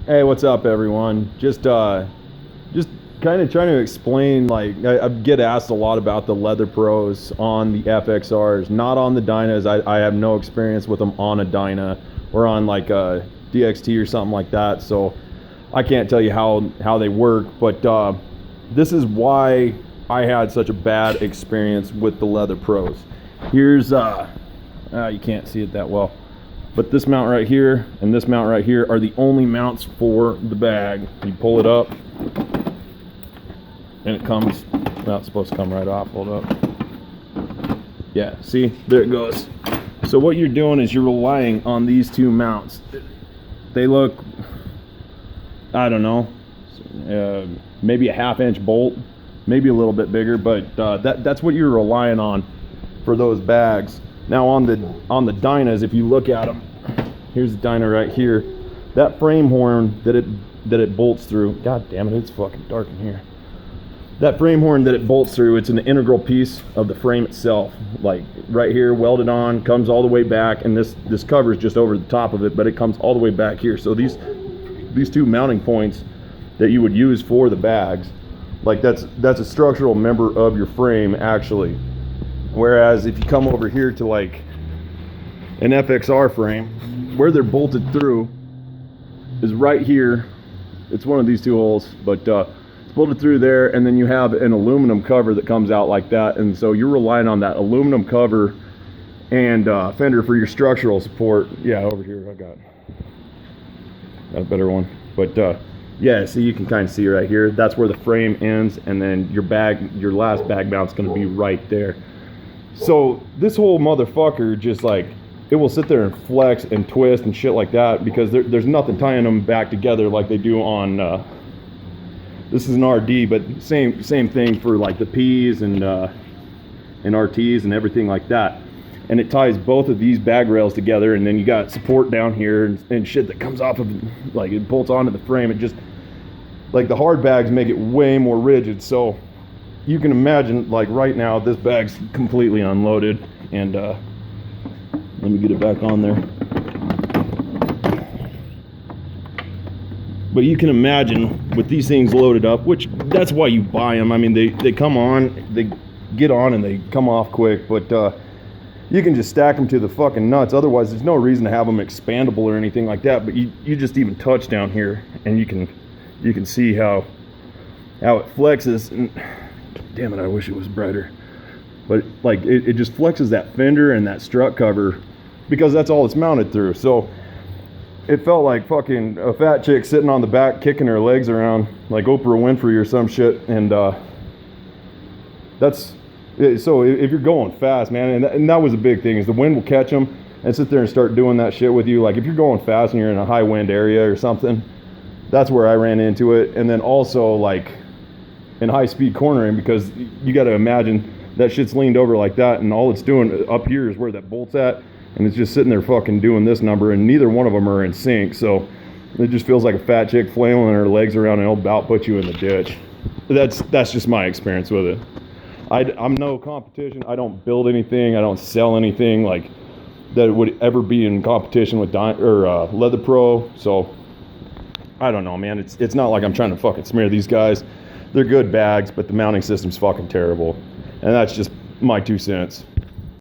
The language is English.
Hey, what's up, everyone? Just kind of trying to explain. Like, I get asked a lot about the Leather Pros on the FXRs, not on the Dynas. I have no experience with them on a Dyna or on like a DXT or something like that. So I can't tell you how they work. But this is why I had such a bad experience with the Leather Pros. Here's you can't see it that well. But this mount right here and this mount right here are the only mounts for the bag. You pull it up and it comes, well, it's supposed to come right off. Hold up. Yeah, see, there it goes. So what you're doing is you're relying on these two mounts. They look, I don't know, maybe a 1/2 inch bolt, maybe a little bit bigger, but that's what you're relying on for those bags. Now on the Dynas, if you look at them, here's the Dyna right here. That frame horn that it bolts through. God damn it, it's fucking dark in here. That frame horn that it bolts through, it's an integral piece of the frame itself. Like right here, welded on, comes all the way back, and this cover is just over the top of it, but it comes all the way back here. So these two mounting points that you would use for the bags, like that's a structural member of your frame actually. Whereas if you come over here to like an FXR frame, where they're bolted through is right here. It's one of these two holes, but it's bolted through there, and then you have an aluminum cover that comes out like that, and so you're relying on that aluminum cover and fender for your structural support. Yeah, over here I got a better one, but yeah, so you can kind of see right here, that's where the frame ends, and then your last bag mount's going to be right there. So this whole motherfucker just like, it will sit there and flex and twist and shit like that because there's nothing tying them back together like they do on, this is an RD, but same thing for like the Ps and RTs and everything like that. And it ties both of these bag rails together, and then you got support down here and shit that comes off of, like it bolts onto the frame. It just, like the hard bags make it way more rigid. So you can imagine, like right now, this bag's completely unloaded, and let me get it back on there. But you can imagine with these things loaded up, which that's why you buy them. I mean, they come on, they get on, and they come off quick, but you can just stack them to the fucking nuts. Otherwise, there's no reason to have them expandable or anything like that. But you just even touch down here, and you can see how it flexes. And damn it, I wish it was brighter. But like it just flexes that fender and that strut cover because that's all it's mounted through. So it felt like fucking a fat chick sitting on the back kicking her legs around like Oprah Winfrey or some shit. And that's, so if you're going fast, man, and that was a big thing, is the wind will catch them and sit there and start doing that shit with you. Like if you're going fast and you're in a high wind area or something, that's where I ran into it. And then also like in high speed cornering, because you got to imagine that shit's leaned over like that, and all it's doing up here is where that bolt's at, and it's just sitting there fucking doing this number, and neither one of them are in sync. So it just feels like a fat chick flailing her legs around, and it'll about put you in the ditch. That's just my experience with it. I'm no competition. I don't build anything. I don't sell anything like that would ever be in competition with Leather Pro. So I don't know, man. It's not like I'm trying to fucking smear these guys. They're good bags, but the mounting system's fucking terrible. And that's just my 2 cents.